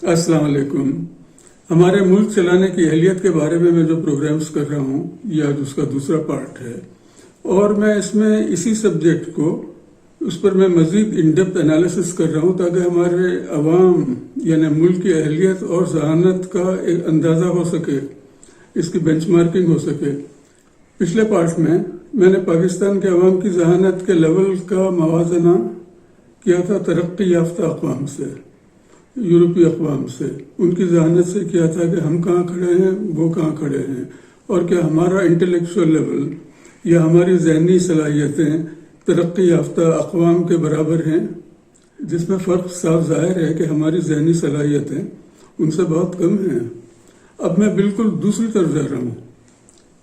السلام علیکم۔ ہمارے ملک چلانے کی اہلیت کے بارے میں جو پروگرامز کر رہا ہوں یہ آج اس کا دوسرا پارٹ ہے، اور میں اس میں اسی سبجیکٹ کو اس پر میں مزید ان ڈیپتھ انالیسس کر رہا ہوں تاکہ ہمارے عوام یعنی ملک کی اہلیت اور ذہانت کا ایک اندازہ ہو سکے، اس کی بینچ مارکنگ ہو سکے۔ پچھلے پارٹ میں نے پاکستان کے عوام کی ذہانت کے لیول کا موازنہ کیا تھا ترقی یافتہ اقوام سے، یورپی اقوام سے، ان کی ذہانت سے کیا تھا کہ ہم کہاں کھڑے ہیں، وہ کہاں کھڑے ہیں، اور کیا ہمارا انٹلیکچوئل لیول یا ہماری ذہنی صلاحیتیں ترقی یافتہ اقوام کے برابر ہیں، جس میں فرق صاف ظاہر ہے کہ ہماری ذہنی صلاحیتیں ان سے بہت کم ہیں۔ اب میں بالکل دوسری طرف جا رہا ہوں،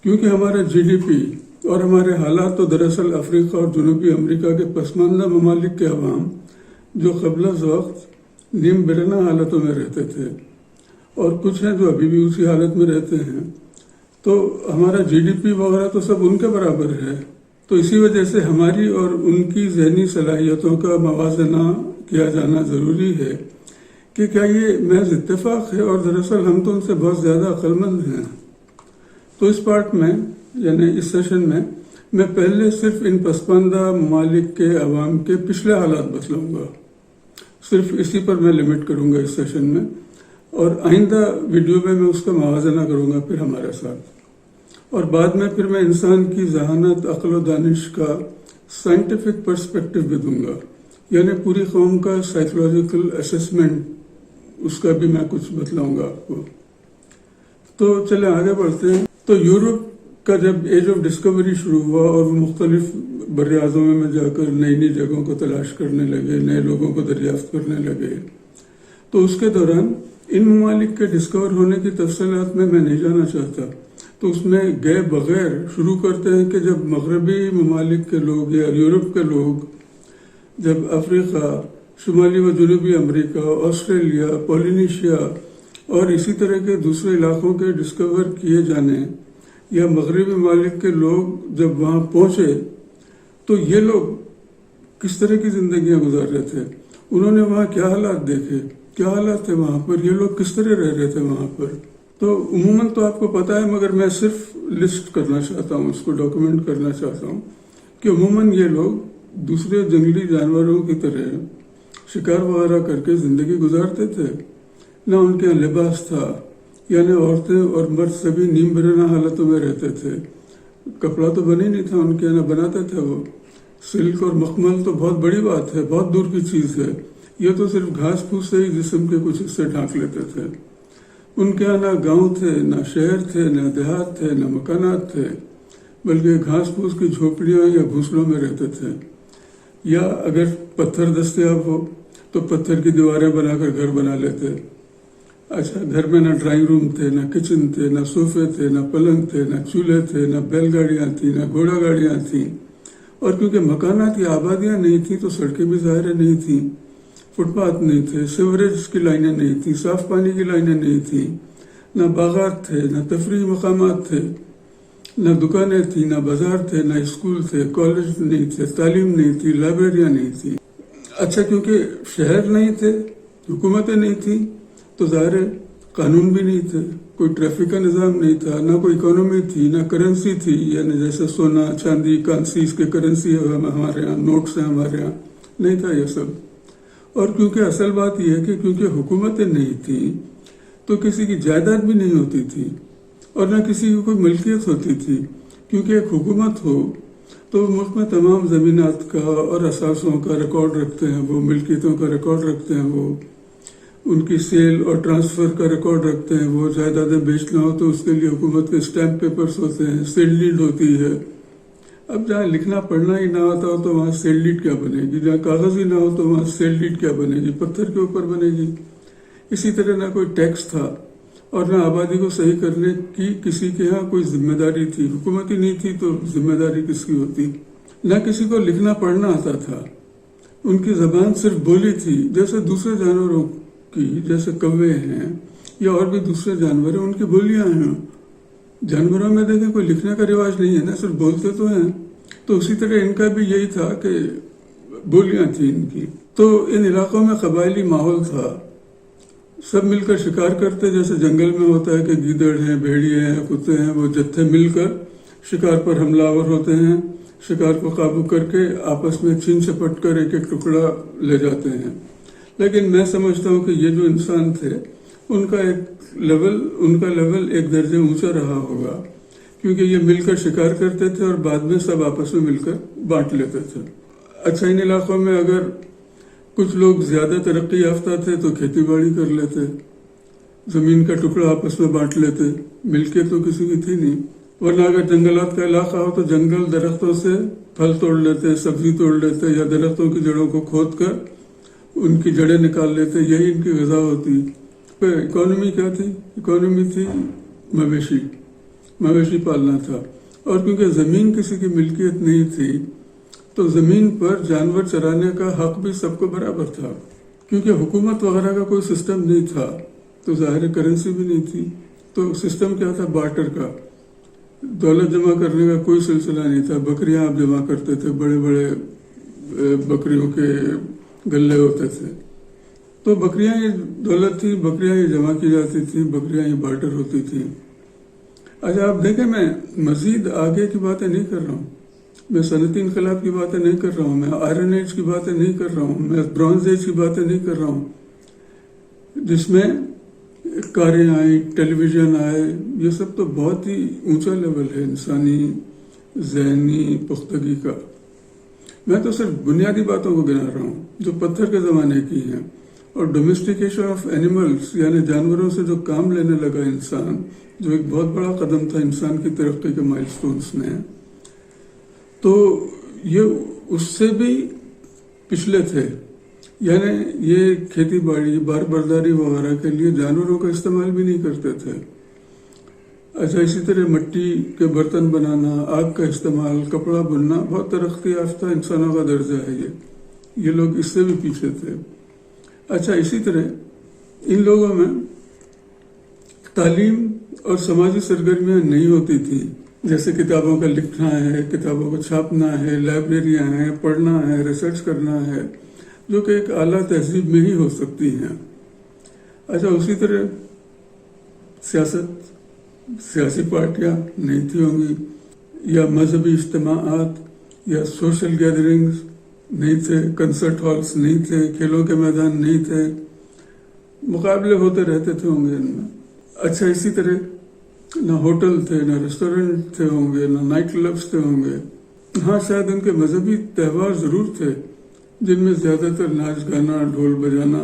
کیونکہ ہمارا جی ڈی پی اور ہمارے حالات تو دراصل افریقہ اور جنوبی امریکہ کے پسماندہ ممالک کے عوام جو قبل از وقت نیم برہنہ حالتوں میں رہتے تھے، اور کچھ ہیں جو ابھی بھی اسی حالت میں رہتے ہیں، تو ہمارا جی ڈی پی وغیرہ تو سب ان کے برابر ہے۔ تو اسی وجہ سے ہماری اور ان کی ذہنی صلاحیتوں کا موازنہ کیا جانا ضروری ہے کہ کیا یہ محض اتفاق ہے اور دراصل ہم تو ان سے بہت زیادہ عقل مند ہیں۔ تو اس پارٹ میں یعنی اس سیشن میں پہلے صرف ان پسماندہ ممالک کے عوام کے پچھلے حالات بتلاؤں گا، صرف اسی پر میں لمٹ کروں گا اس سیشن میں، اور آئندہ ویڈیو میں اس کا موازنہ کروں گا پھر ہمارے ساتھ، اور بعد میں پھر میں انسان کی ذہانت، عقل و دانش کا سائنٹیفک پرسپیکٹو بھی دوں گا، یعنی پوری قوم کا سائیکولوجیکل اسیسمنٹ، اس کا بھی میں کچھ بتلاؤں گا آپ کو۔ تو چلیں آگے بڑھتے ہیں۔ تو یورپ کا جب ایج آف ڈسکوری شروع ہوا اور وہ مختلف بر اعظموں میں جا کر نئی نئی جگہوں کو تلاش کرنے لگے، نئے لوگوں کو دریافت کرنے لگے، تو اس کے دوران ان ممالک کے ڈسکور ہونے کی تفصیلات میں نہیں جانا چاہتا، تو اس میں گئے بغیر شروع کرتے ہیں کہ جب مغربی ممالک کے لوگ یا یورپ کے لوگ جب افریقہ، شمالی و جنوبی امریکہ، آسٹریلیا، پولینیشیا اور اسی طرح کے دوسرے علاقوں کے ڈسکور کیے جانے، یا مغربی ممالک کے لوگ جب وہاں پہنچے تو یہ لوگ کس طرح کی زندگیاں گزار رہے تھے، انہوں نے وہاں کیا حالات دیکھے، کیا حالات تھے وہاں پر، یہ لوگ کس طرح رہ رہے تھے وہاں پر۔ تو عموماً تو آپ کو پتہ ہے، مگر میں صرف لسٹ کرنا چاہتا ہوں، اس کو ڈاکیومنٹ کرنا چاہتا ہوں کہ عموماً یہ لوگ دوسرے جنگلی جانوروں کی طرح شکار وغیرہ کر کے زندگی گزارتے تھے، نہ ان کے یہاں لباس تھا، یعنی عورتیں اور مرد سبھی نیم برہنہ حالتوں میں رہتے تھے، کپڑا تو بنے نہیں تھا ان کے یہاں، نہ بناتے تھے وہ، سلک اور مخمل تو بہت بڑی بات ہے، بہت دور کی چیز ہے، یہ تو صرف گھاس پھوس سے ہی جسم کے کچھ حصے ڈھانک لیتے تھے۔ ان کے یہاں نہ گاؤں تھے، نہ شہر تھے، نہ دیہات تھے، نہ مکانات تھے، بلکہ گھاس پھوس کی جھوپڑیاں یا گھونسلوں میں رہتے تھے، یا اگر پتھر دستیاب ہو تو پتھر کی دیواریں بنا کر گھر بنا لیتے۔ اچھا، گھر میں نہ ڈرائنگ روم تھے، نہ کچن تھے، نہ صوفے تھے، نہ پلنگ تھے، نہ چولہے تھے، نہ بیل گاڑیاں تھیں، نہ گھوڑا گاڑیاں تھیں، اور کیونکہ مکانات یا آبادیاں نہیں تھیں تو سڑکیں بھی ظاہر نہیں تھیں، فٹ پاتھ نہیں تھے، سیوریج کی لائنیں نہیں تھیں، صاف پانی کی لائنیں نہیں تھیں، نہ باغات تھے، نہ تفریحی مقامات تھے، نہ دکانیں تھیں، نہ بازار تھے، نہ اسکول تھے، کالج نہیں تھے، تعلیم نہیں تھی، لائبریریاں نہیں تھیں۔ اچھا، کیونکہ شہر نہیں تھے، حکومتیں نہیں تھیں، تو ظاہر قانون بھی نہیں تھے، کوئی ٹریفک کا نظام نہیں تھا، نہ کوئی اکانومی تھی، نہ کرنسی تھی، یعنی جیسے سونا، چاندی، کانسی، اس کے کرنسی ہے ہمارے ہاں، نوٹس ہیں ہمارے ہاں، نہیں تھا یہ سب۔ اور کیونکہ اصل بات یہ ہے کہ کیونکہ حکومتیں نہیں تھیں تو کسی کی جائیداد بھی نہیں ہوتی تھی، اور نہ کسی کی کوئی ملکیت ہوتی تھی، کیونکہ ایک حکومت ہو تو ملک میں تمام زمینات کا اور اثاثوں کا ریکارڈ رکھتے ہیں، وہ ملکیتوں کا ریکارڈ رکھتے ہیں، وہ ان کی سیل اور ٹرانسفر کا ریکارڈ رکھتے ہیں، وہ جائیدادیں بیچنا ہو تو اس کے لیے حکومت کے اسٹیمپ پیپرز ہوتے ہیں، سیل ڈیڈ ہوتی ہے۔ اب جہاں لکھنا پڑھنا ہی نہ ہوتا ہو تو وہاں سیل ڈیڈ کیا بنے گی، جہاں کاغذ ہی نہ ہو تو وہاں سیل ڈیڈ کیا بنے گی، پتھر کے اوپر بنے گی۔ اسی طرح نہ کوئی ٹیکس تھا اور نہ آبادی کو صحیح کرنے کی کسی کے ہاں کوئی ذمہ داری تھی، حکومت ہی نہیں تھی تو ذمہ داری کس کی ہوتی، نہ کسی کو لکھنا پڑھنا آتا تھا، ان کی زبان صرف بولی تھی، جیسے دوسرے جانوروں کی، جیسے کوے ہیں یا اور بھی دوسرے جانور ہیں، ان کی بولیاں ہیں۔ جانوروں میں دیکھیں کوئی لکھنے کا رواج نہیں ہے نا، صرف بولتے تو ہیں، تو اسی طرح ان کا بھی یہی تھا کہ بولیاں تھیں ان کی۔ تو ان علاقوں میں قبائلی ماحول تھا، سب مل کر شکار کرتے، جیسے جنگل میں ہوتا ہے کہ گیدڑ ہیں، بھیڑیے ہیں، کتے ہیں، وہ جتھے مل کر شکار پر حملہ آور ہوتے ہیں، شکار کو قابو کر کے آپس میں چھین چھپٹ کر ایک ایک ٹکڑا لے جاتے ہیں۔ لیکن میں سمجھتا ہوں کہ یہ جو انسان تھے ان کا لیول ایک درجے اونچا رہا ہوگا، کیونکہ یہ مل کر شکار کرتے تھے اور بعد میں سب آپس میں مل کر بانٹ لیتے تھے۔ اچھا، ان علاقوں میں اگر کچھ لوگ زیادہ ترقی یافتہ تھے تو کھیتی باڑی کر لیتے، زمین کا ٹکڑا آپس میں بانٹ لیتے، ملکیت تو کسی کی تھی نہیں۔ ورنہ اگر جنگلات کا علاقہ ہو تو جنگل درختوں سے پھل توڑ لیتے، سبزی توڑ لیتے، یا درختوں کی جڑوں کو کھود کر ان کی جڑیں نکال لیتے، یہی ان کی غذا ہوتی۔ اکانومی کیا تھی؟ اکانومی تھی مویشی پالنا تھا۔ اور کیونکہ زمین کسی کی ملکیت نہیں تھی تو زمین پر جانور چرانے کا حق بھی سب کو برابر تھا۔ کیونکہ حکومت وغیرہ کا کوئی سسٹم نہیں تھا تو ظاہر کرنسی بھی نہیں تھی، تو سسٹم کیا تھا؟ بارٹر کا۔ دولت جمع کرنے کا کوئی سلسلہ نہیں تھا۔ بکریاں آپ جمع کرتے تھے، بڑے بڑے بکریوں کے گلے ہوتے تھے، تو بکریاں ہی دولت تھی، بکریاں ہی جمع کی جاتی تھی، بکریاں ہی بارٹر ہوتی تھی۔ اچھا، آپ دیکھیں، میں مزید آگے کی باتیں نہیں کر رہا ہوں، میں صنعتی انقلاب کی باتیں نہیں کر رہا ہوں، میں آئرن ایج کی باتیں نہیں کر رہا ہوں، میں برونز ایج کی باتیں نہیں کر رہا ہوں، جس میں کاریں آئیں، ٹیلی ویژن آئے۔ یہ سب تو بہت ہی اونچا لیول ہے انسانی ذہنی پختگی کا۔ میں تو صرف بنیادی باتوں کو گنا رہا ہوں جو پتھر کے زمانے کی ہیں۔ اور ڈومیسٹیکیشن آف اینیملز، یعنی جانوروں سے جو کام لینے لگا انسان، جو ایک بہت بڑا قدم تھا انسان کی ترقی کے مائل سٹونز میں، تو یہ اس سے بھی پچھلے تھے۔ یعنی یہ کھیتی باڑی، بار برداری وغیرہ کے لیے جانوروں کا استعمال بھی نہیں کرتے تھے۔ اچھا، اسی طرح مٹی کے برتن بنانا، آگ کا استعمال، کپڑا بننا بہت ترقی یافتہ انسانوں کا درجہ ہے۔ یہ لوگ اس سے بھی پیچھے تھے۔ اچھا، اسی طرح ان لوگوں میں تعلیم اور سماجی سرگرمیاں نہیں ہوتی تھیں، جیسے کتابوں کا لکھنا ہے، کتابوں کو چھاپنا ہے، لائبریریاں ہیں، پڑھنا ہے، ریسرچ کرنا ہے، جو کہ ایک اعلیٰ تہذیب میں ہی ہو سکتی ہیں۔ اچھا، اسی طرح سیاسی پارٹیاں نہیں تھی ہوں گی، یا مذہبی اجتماعات یا سوشل گیدرنگز نہیں تھے، کنسرٹ ہالس نہیں تھے، کھیلوں کے میدان نہیں تھے، مقابلے ہوتے رہتے تھے ہوں گے ان میں۔ اچھا، اسی طرح نہ ہوٹل تھے، نہ ریسٹورنٹ تھے ہوں گے، نہ نائٹ کلبس تھے ہوں گے۔ ہاں، شاید ان کے مذہبی تہوار ضرور تھے جن میں زیادہ تر ناچ گانا، ڈھول بجانا،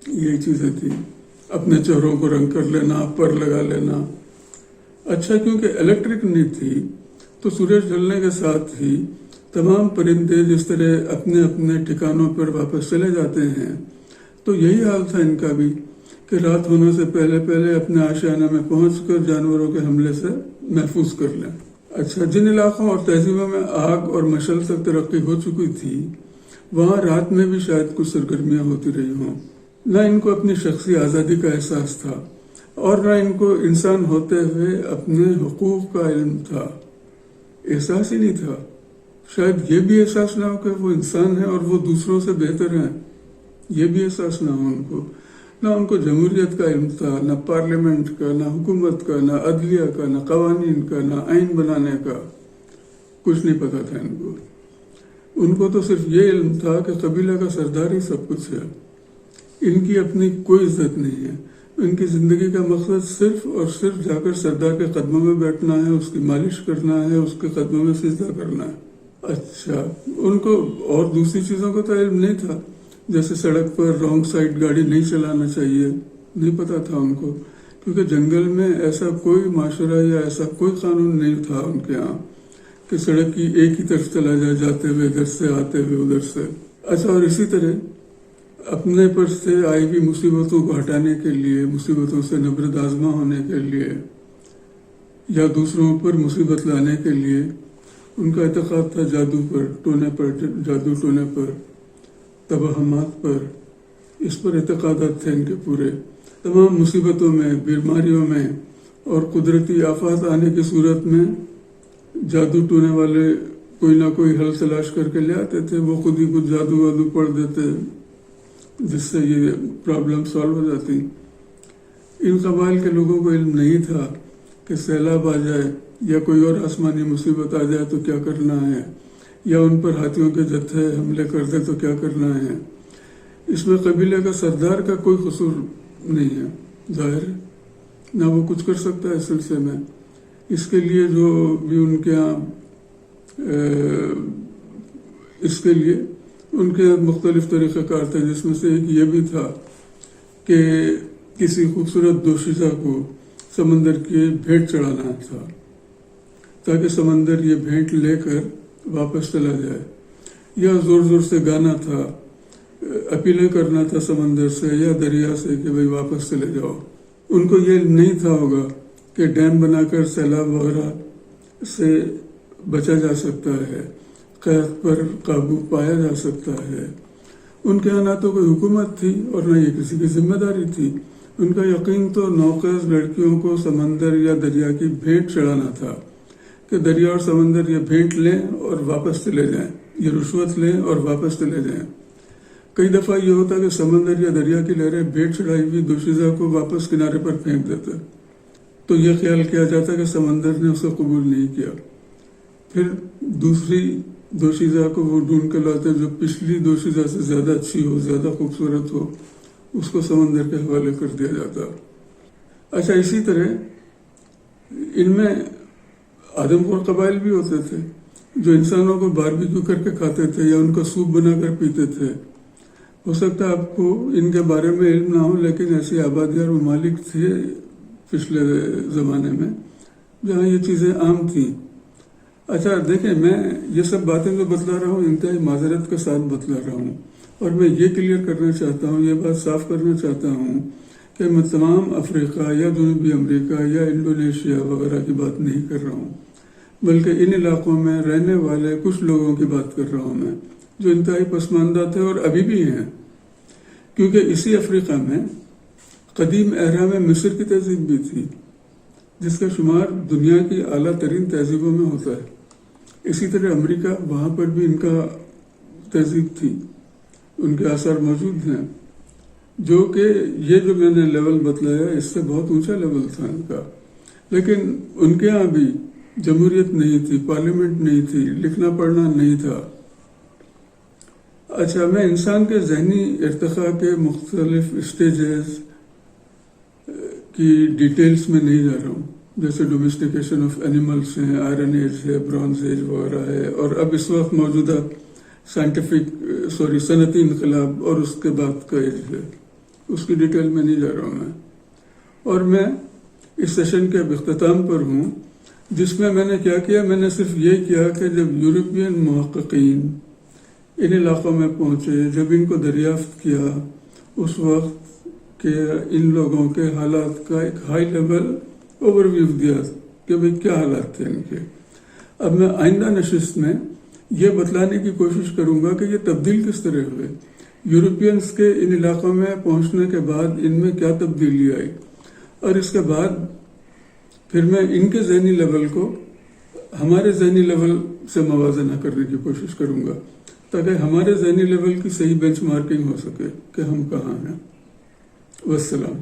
یہی چیزیں تھیں۔ اپنے چہروں کو رنگ کر لینا، پر لگا لینا۔ اچھا، کیونکہ الیکٹرک نہیں تھی تو سورج ڈھلنے کے ساتھ ہی تمام پرندے جس طرح اپنے اپنے ٹھکانوں پر واپس چلے جاتے ہیں، تو یہی حال تھا ان کا بھی کہ رات ہونے سے پہلے اپنے آشیانہ میں پہنچ کر جانوروں کے حملے سے محفوظ کر لیں۔ اچھا، جن علاقوں اور تہذیبوں میں آگ اور مشعل تک ترقی ہو چکی تھی، وہاں رات میں بھی شاید کچھ سرگرمیاں ہوتی رہی ہوں۔ نہ ان کو اپنی شخصی آزادی کا احساس تھا، اور نہ ان کو انسان ہوتے ہوئے اپنے حقوق کا علم تھا۔ احساس ہی نہیں تھا۔ شاید یہ بھی احساس نہ ہو کہ وہ انسان ہیں اور وہ دوسروں سے بہتر ہیں، یہ بھی احساس نہ ہو ان کو۔ نہ ان کو جمہوریت کا علم تھا، نہ پارلیمنٹ کا، نہ حکومت کا، نہ عدلیہ کا، نہ قوانین کا، نہ آئین بنانے کا، کچھ نہیں پتا تھا ان کو۔ ان کو تو صرف یہ علم تھا کہ قبیلہ کا سردار ہی سب کچھ ہے، ان کی اپنی کوئی عزت نہیں ہے۔ ان کی زندگی کا مقصد صرف اور صرف جا کر سردار کے قدموں میں بیٹھنا ہے، اس کی مالش کرنا ہے، اس کے قدموں میں سجدہ کرنا ہے۔ اچھا، ان کو اور دوسری چیزوں کا تو علم نہیں تھا، جیسے سڑک پر رانگ سائڈ گاڑی نہیں چلانا چاہیے، نہیں پتا تھا ان کو، کیونکہ جنگل میں ایسا کوئی معاشرہ یا ایسا کوئی قانون نہیں تھا ان کے ہاں کہ سڑک کی ایک ہی طرف چلا جائے، جاتے ہوئے ادھر سے، آتے ہوئے ادھر سے۔ اچھا، اور اسی طرح اپنے پر سے آئی ہوئی مصیبتوں کو ہٹانے کے لیے، مصیبتوں سے نبرد آزما ہونے کے لیے، یا دوسروں پر مصیبت لانے کے لیے ان کا اعتقاد تھا جادو پر، جادو ٹونے پر، توہمات پر۔ اس پر اعتقادات تھے ان کے پورے۔ تمام مصیبتوں میں، بیماریوں میں اور قدرتی آفات آنے کی صورت میں جادو ٹونے والے کوئی نہ کوئی حل تلاش کر کے لے آتے تھے۔ وہ خود ہی کچھ جادو وادو پڑھ دیتے، جس سے یہ پرابلم سالو ہو جاتی. ان قبائل کے لوگوں کو علم نہیں تھا کہ سیلاب آ جائے یا کوئی اور آسمانی مصیبت آ جائے تو کیا کرنا ہے، یا ان پر ہاتھیوں کے جتھے حملے کر دے تو کیا کرنا ہے. اس میں قبیلے کا سردار کا کوئی قصور نہیں ہے، ظاہر ہے، نہ وہ کچھ کر سکتا ہے اس سلسلے میں. اس کے لیے جو بھی ان کے یہاں اس کے لیے ان کے مختلف طریقہ کار تھے، جس میں سے ایک یہ بھی تھا کہ کسی خوبصورت دوشیزہ کو سمندر کی بھیٹ چڑھانا تھا تاکہ سمندر یہ بھیٹ لے کر واپس چلا جائے، یا زور زور سے گانا تھا، اپیلیں کرنا تھا سمندر سے یا دریا سے کہ بھئی واپس چلے جاؤ. ان کو یہ نہیں تھا ہوگا کہ ڈیم بنا کر سیلاب وغیرہ سے بچا جا سکتا ہے، قحط پر قابو پایا جا سکتا ہے. ان کے یہاں نہ تو کوئی حکومت تھی اور نہ یہ کسی کی ذمہ داری تھی. ان کا یقین تو نوخیز لڑکیوں کو سمندر یا دریا کی بھیٹ چڑھانا تھا کہ دریا اور سمندر یہ بھیٹ لیں اور واپس چلے جائیں، یہ رشوت لیں اور واپس چلے جائیں. کئی دفعہ یہ ہوتا کہ سمندر یا دریا کی لہریں بھیٹ چڑھائی ہوئی دوشیزہ کو واپس کنارے پر پھینک دیتے، تو یہ خیال کیا جاتا کہ سمندر نے اسے قبول نہیں کیا. پھر دوسری دوشیزہ کو وہ ڈھونڈ کے لاتے جو پچھلی دوشیزہ سے زیادہ اچھی ہو، زیادہ خوبصورت ہو، اس کو سمندر کے حوالے کر دیا جاتا. اچھا، اسی طرح ان میں آدم خور قبائل بھی ہوتے تھے جو انسانوں کو باربیکیو کر کے کھاتے تھے یا ان کا سوپ بنا کر پیتے تھے. ہو سکتا ہے آپ کو ان کے بارے میں علم نہ ہو، لیکن ایسی آبادیاں اور ممالک تھے پچھلے زمانے میں جہاں یہ چیزیں عام تھیں. اچھا دیکھیں، میں یہ سب باتیں جو بتلا رہا ہوں انتہائی معذرت کے ساتھ بتلا رہا ہوں، اور میں یہ کلیئر کرنا چاہتا ہوں، یہ بات صاف کرنا چاہتا ہوں کہ میں تمام افریقہ یا جنوبی امریکہ یا انڈونیشیا وغیرہ کی بات نہیں کر رہا ہوں، بلکہ ان علاقوں میں رہنے والے کچھ لوگوں کی بات کر رہا ہوں میں، جو انتہائی پسماندہ تھے اور ابھی بھی ہیں. کیونکہ اسی افریقہ میں قدیم اہرام مصر کی تہذیب بھی تھی، جس کا شمار دنیا کی اعلیٰ ترین تہذیبوں میں ہوتا ہے. اسی طرح امریکہ، وہاں پر بھی ان کا تہذیب تھی، ان کے آثار موجود ہیں، جو کہ یہ جو میں نے لیول بتلایا اس سے بہت اونچا لیول تھا ان کا. لیکن ان کے ہاں بھی جمہوریت نہیں تھی، پارلیمنٹ نہیں تھی، لکھنا پڑھنا نہیں تھا. اچھا، میں انسان کے ذہنی ارتقاء کے مختلف اسٹیجز کی ڈیٹیلز میں نہیں جا رہا ہوں، جیسے ڈومیسٹیکیشن آف اینیملس ہیں، آئرن ایج ہے، برونز ایج وغیرہ ہے، اور اب اس وقت موجودہ صنعتی انقلاب اور اس کے بعد کا ایج ہے، اس کی ڈیٹیل میں نہیں جا رہا ہوں میں. اور میں اس سیشن کے اب اختتام پر ہوں، جس میں نے کیا کیا، میں نے صرف یہ کیا کہ جب یورپین محققین ان علاقوں میں پہنچے، جب ان کو دریافت کیا، اس وقت کہ ان لوگوں کے حالات کا ایک ہائی لیول اوور ویو دیا کہ بھئی کیا حالات تھے ان کے. اب میں آئندہ نشست میں یہ بتلانے کی کوشش کروں گا کہ یہ تبدیل کس طرح ہوئے، یورپینز کے ان علاقوں میں پہنچنے کے بعد ان میں کیا تبدیلی آئی، اور اس کے بعد پھر میں ان کے ذہنی لیول کو ہمارے ذہنی لیول سے موازنہ کرنے کی کوشش کروں گا، تاکہ ہمارے ذہنی لیول کی صحیح بینچ مارکنگ ہو سکے کہ ہم کہاں ہیں. والسلام.